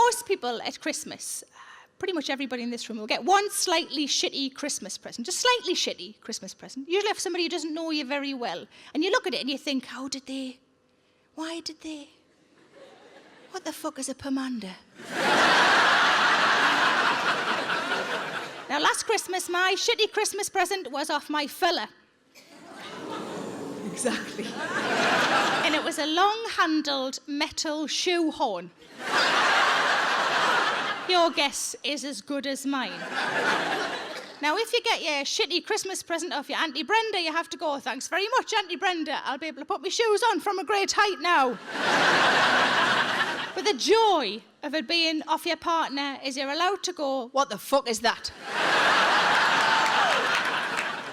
most people at Christmas, pretty much everybody in this room, will get one slightly shitty Christmas present, just slightly shitty Christmas present, usually for somebody who doesn't know you very well. And you look at it and you think, how did they? Why did they? What the fuck is a pomander? Now, last Christmas, my shitty Christmas present was off my fella. Exactly. And it was a long-handled metal shoe horn. Your guess is as good as mine. Now, if you get your shitty Christmas present off your Auntie Brenda, you have to go, thanks very much, Auntie Brenda. I'll be able to put my shoes on from a great height now. But the joy of it being off your partner is you're allowed to go, what the fuck is that?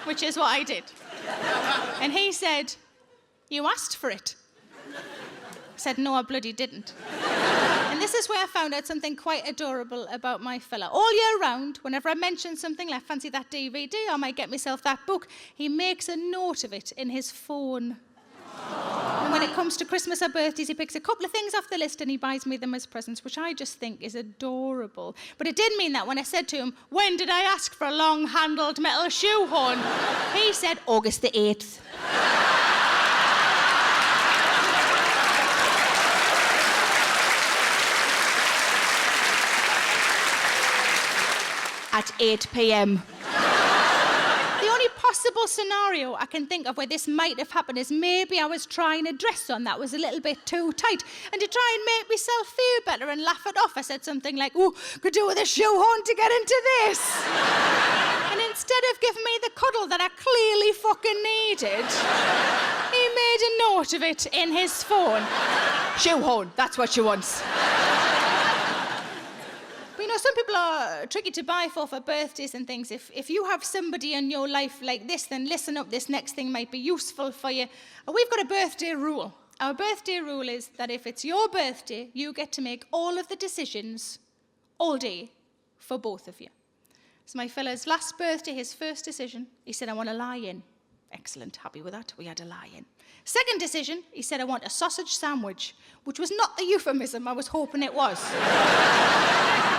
Which is what I did. And he said, you asked for it. I said, no, I bloody didn't. And this is where I found out something quite adorable about my fella. All year round, whenever I mention something like, fancy that DVD, I might get myself that book, he makes a note of it in his phone. And when it comes to Christmas or birthdays, he picks a couple of things off the list and he buys me them as presents, which I just think is adorable. But it did mean that when I said to him, when did I ask for a long-handled metal shoehorn? He said, August the 8th. At 8 p.m. The only possible scenario I can think of where this might have happened is maybe I was trying a dress on that was a little bit too tight, and to try and make myself feel better and laugh it off, I said something like, oh, could do with a shoehorn to get into this. And instead of giving me the cuddle that I clearly fucking needed, he made a note of it in his phone. Shoehorn, that's what she wants. You know, some people are tricky to buy for birthdays and things. If you have somebody in your life like this, then listen up, this next thing might be useful for you. We've got a birthday rule. Our birthday rule is that if it's your birthday, you get to make all of the decisions all day for both of you. So my fella's last birthday, his first decision, he said, I want a lie-in. Excellent, happy with that. We had a lie-in. Second decision, he said, I want a sausage sandwich, which was not the euphemism I was hoping it was.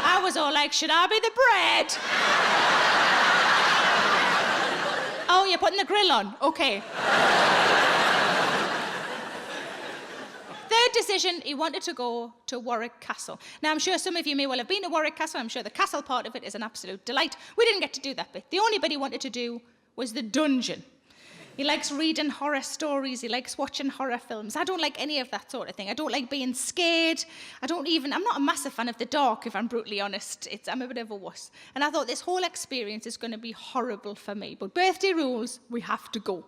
I was all like, should I be the bread? Oh, you're putting the grill on. Okay. Third decision, he wanted to go to Warwick Castle. Now, I'm sure some of you may well have been to Warwick Castle. I'm sure the castle part of it is an absolute delight. We didn't get to do that bit. The only bit he wanted to do was the dungeon. He likes reading horror stories. He likes watching horror films. I don't like any of that sort of thing. I don't like being scared. I'm not a massive fan of the dark, if I'm brutally honest. I'm a bit of a wuss. And I thought this whole experience is going to be horrible for me. But birthday rules, we have to go.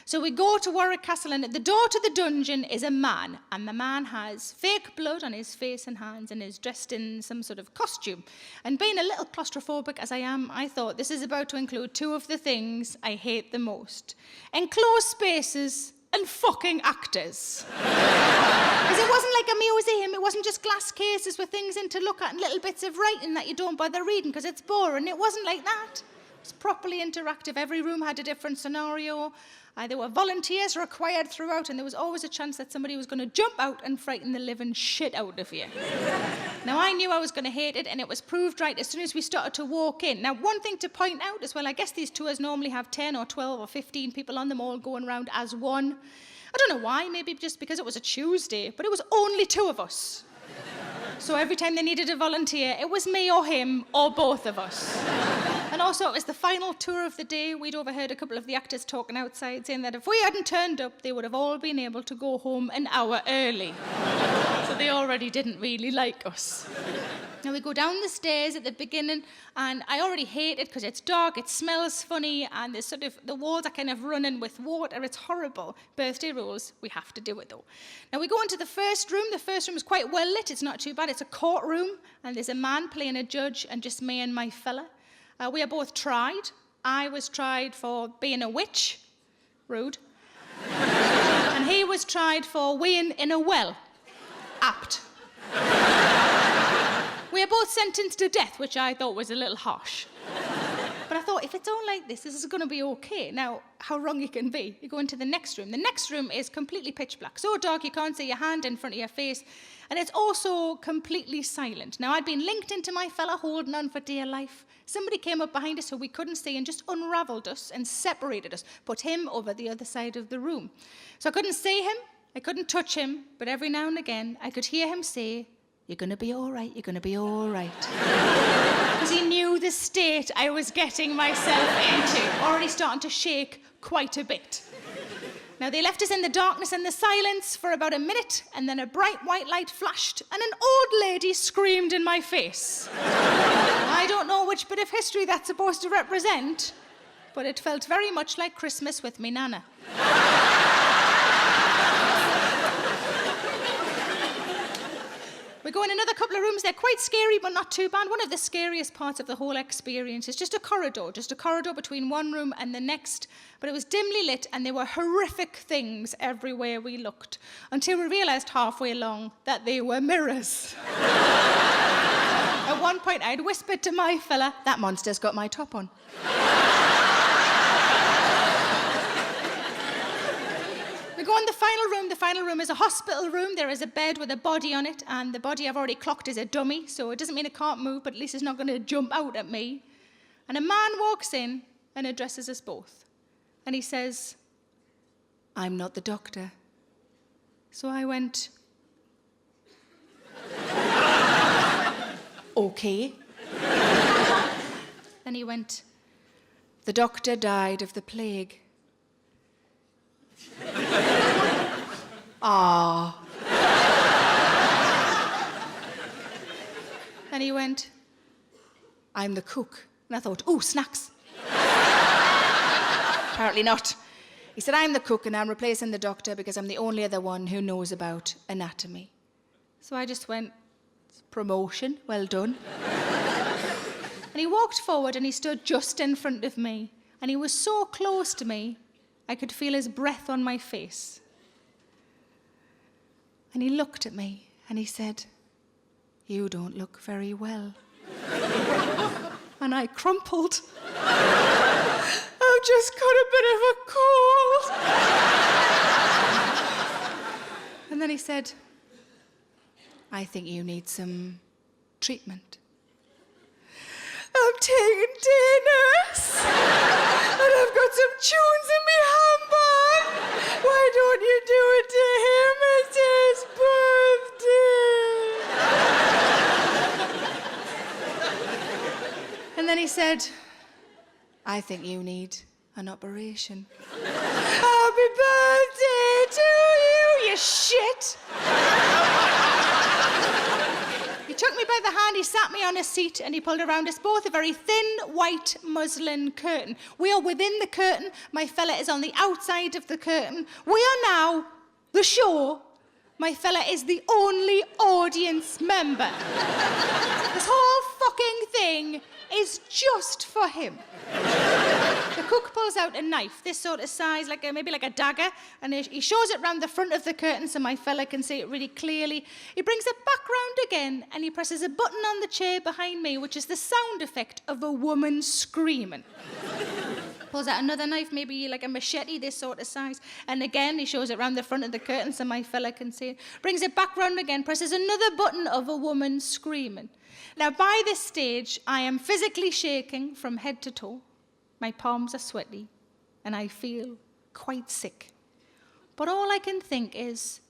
So we go to Warwick Castle, and at the door to the dungeon is a man. And the man has fake blood on his face and hands and is dressed in some sort of costume. And being a little claustrophobic as I am, I thought this is about to include two of the things I hate the most. Enclosed spaces and fucking actors. Because it wasn't like a museum, it wasn't just glass cases with things in to look at and little bits of writing that you don't bother reading because it's boring. It wasn't like that. It was properly interactive. Every room had a different scenario. There were volunteers required throughout, and there was always a chance that somebody was going to jump out and frighten the living shit out of you. Now, I knew I was going to hate it, and it was proved right as soon as we started to walk in. Now, one thing to point out as well, I guess these tours normally have 10 or 12 or 15 people on them all going around as one. I don't know why, maybe just because it was a Tuesday, but it was only two of us. So every time they needed a volunteer, it was me or him or both of us. And also, it was the final tour of the day. We'd overheard a couple of the actors talking outside, saying that if we hadn't turned up, they would have all been able to go home an hour early. So they already didn't really like us. Now, we go down the stairs at the beginning, and I already hate it because it's dark, it smells funny, and there's the walls are kind of running with water. It's horrible. Birthday rules, we have to do it, though. Now, we go into the first room. The first room is quite well lit. It's not too bad. It's a courtroom, and there's a man playing a judge, and just me and my fella. We are both tried. I was tried for being a witch. Rude. And he was tried for weeing in a well. Apt. We are both sentenced to death, which I thought was a little harsh. But I thought thought, if it's all like this is going to be okay. Now, how wrong you can be. You go into the next room. The next room is completely pitch black. So dark you can't see your hand in front of your face. And it's also completely silent. Now, I'd been linked into my fella holding on for dear life. Somebody came up behind us who we couldn't see and just unravelled us and separated us, put him over the other side of the room. So I couldn't see him, I couldn't touch him, but every now and again I could hear him say, "You're going to be all right, you're going to be all right." Because he knew the state I was getting myself into, already starting to shake quite a bit. Now, they left us in the darkness and the silence for about a minute, and then a bright white light flashed, and an old lady screamed in my face. I don't know which bit of history that's supposed to represent, but it felt very much like Christmas with me nana. We go in another couple of rooms. They're quite scary, but not too bad. One of the scariest parts of the whole experience is just a corridor between one room and the next. But it was dimly lit, and there were horrific things everywhere we looked, until we realised halfway along that they were mirrors. At one point, I'd whispered to my fella, "That monster's got my top on." We go in the final room. The final room is a hospital room. There is a bed with a body on it, and the body I've already clocked is a dummy, so it doesn't mean it can't move, but at least it's not going to jump out at me. And a man walks in and addresses us both. And he says, "I'm not the doctor." So I went, "Okay." Then he went, "The doctor died of the plague." Ah. Then he went, "I'm the cook." And I thought, "Ooh, snacks." Apparently not. He said, "I'm the cook and I'm replacing the doctor because I'm the only other one who knows about anatomy." So I just went, "Promotion, well done." And he walked forward and he stood just in front of me. And he was so close to me, I could feel his breath on my face. And he looked at me and he said, "You don't look very well." And I crumpled. "I've just got a bit of a cold." And then he said, "I think you need some treatment." "I'm taking day nurse, and I've got some tunes in my handbag. Why don't you do it to him? It's his birthday." And then he said, "I think you need an operation." "Happy birthday to you, you shit." He took me by the hand, he sat me on a seat, and he pulled around us both a very thin white muslin curtain. We are within the curtain. My fella is on the outside of the curtain. We are now the show. My fella is the only audience member. This whole fucking thing is just for him. The cook pulls out a knife, this sort of size, maybe like a dagger, and he shows it round the front of the curtain so my fella can see it really clearly. He brings it back round again, and he presses a button on the chair behind me, which is the sound effect of a woman screaming. Pulls out another knife, maybe like a machete, this sort of size, and again he shows it round the front of the curtain so my fella can see it. Brings it back round again, presses another button of a woman screaming. Now, by this stage, I am physically shaking from head to toe. My palms are sweaty, and I feel quite sick. But all I can think is,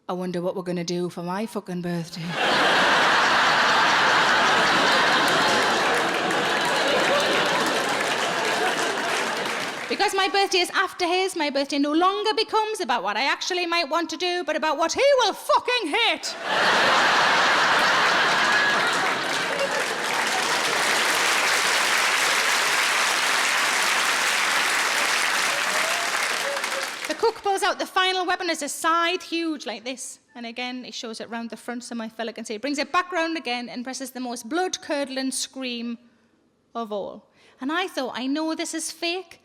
I wonder what we're going to do for my fucking birthday. Because my birthday is after his, my birthday no longer becomes about what I actually might want to do, but about what he will fucking hate. The cook pulls out the final weapon as a scythe, huge like this. And again, he shows it round the front so my fella can see. He brings it back round again and presses the most blood-curdling scream of all. And I thought, I know this is fake,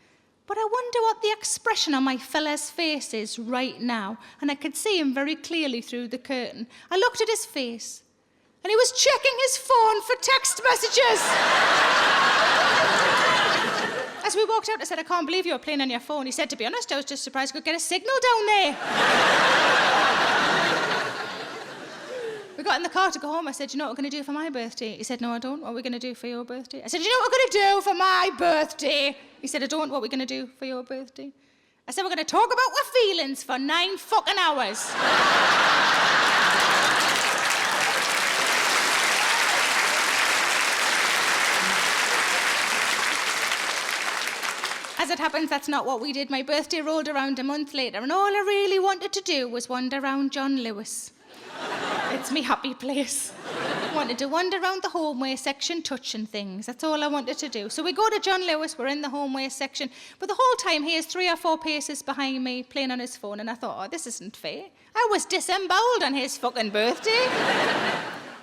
but I wonder what the expression on my fella's face is right now. And I could see him very clearly through the curtain. I looked at his face, and he was checking his phone for text messages. as we walked out, I said, I can't believe you were playing on your phone. He said, to be honest, I was just surprised I could get a signal down there. We got in the car to go home. I said, you know what we're going to do for my birthday? He said, no, I don't. What are we going to do for your birthday? I said, you know what we're going to do for my birthday? He said, I don't. What are we going to do for your birthday? I said, we're going to talk about our feelings for 9 fucking hours. As it happens, that's not what we did. My birthday rolled around a month later, and all I really wanted to do was wander around John Lewis. It's me happy place. I wanted to wander around the homeway section touching things. That's all I wanted to do. So we go to John Lewis, we're in the homeway section, but the whole time he is 3 or 4 paces behind me playing on his phone, and I thought, oh, this isn't fair. I was disemboweled on his fucking birthday.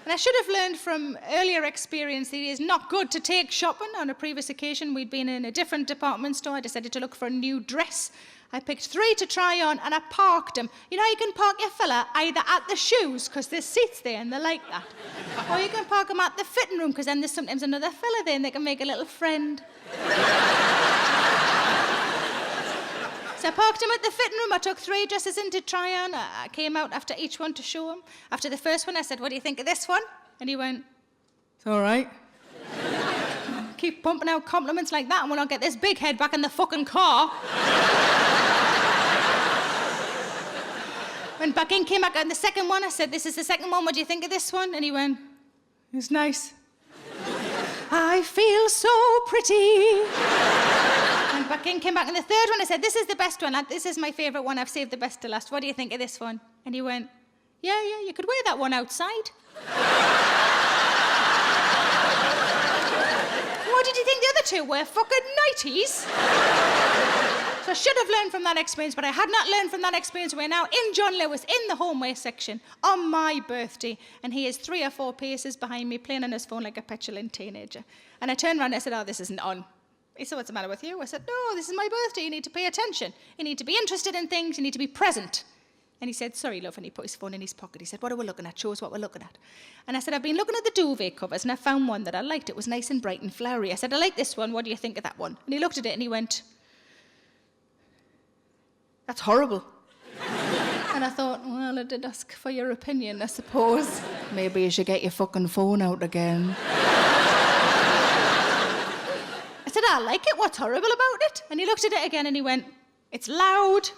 And I should have learned from earlier experience that it is not good to take shopping. On a previous occasion, we'd been in a different department store. I decided to look for a new dress. I picked 3 to try on, and I parked them. You know, you can park your fella either at the shoes, because there's seats there, and they like that. Or you can park them at the fitting room, because then there's sometimes another fella there, and they can make a little friend. So I parked him at the fitting room. I took 3 dresses in to try on. I came out after each one to show him. After the first one, I said, what do you think of this one? And he went, it's all right. Keep pumping out compliments like that, and we'll not get this big head back in the fucking car. Went back in, came back on the second one. I said, this is the second one. What do you think of this one? And he went, it's nice. I feel so pretty. Went back in, came back on the third one. I said, this is the best one. This is my favourite one. I've saved the best to last. What do you think of this one? And he went, yeah, you could wear that one outside. What did you think the other 2 were? Fucking 90s? So I should have learned from that experience, but I had not learned from that experience. We're now in John Lewis, in the homeway section, on my birthday, and he is 3 or 4 paces behind me, playing on his phone like a petulant teenager. And I turned around and I said, oh, this isn't on. He said, what's the matter with you? I said, no, this is my birthday. You need to pay attention. You need to be interested in things. You need to be present. And he said, sorry, love, and he put his phone in his pocket. He said, what are we looking at? Show us what we're looking at. And I said, I've been looking at the duvet covers, and I found one that I liked. It was nice and bright and flowery. I said, I like this one. What do you think of that one? And he looked at it, and he went, that's horrible. And I thought, well, I did ask for your opinion, I suppose. Maybe you should get your fucking phone out again. I said, I like it. What's horrible about it? And he looked at it again, and he went, it's loud.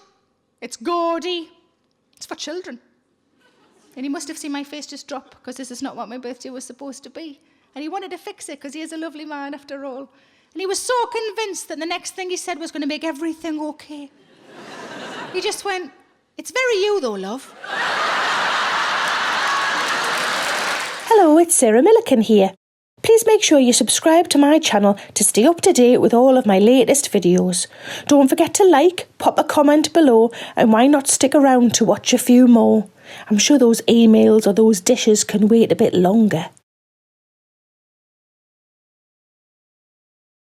It's gaudy. It's for children. And he must have seen my face just drop, because this is not what my birthday was supposed to be. And he wanted to fix it, because he is a lovely man after all. And he was so convinced that the next thing he said was going to make everything okay. He just went, it's very you though, love. Hello, it's Sarah Millican here. Please make sure you subscribe to my channel to stay up to date with all of my latest videos. Don't forget to like, pop a comment below, and why not stick around to watch a few more? I'm sure those emails or those dishes can wait a bit longer.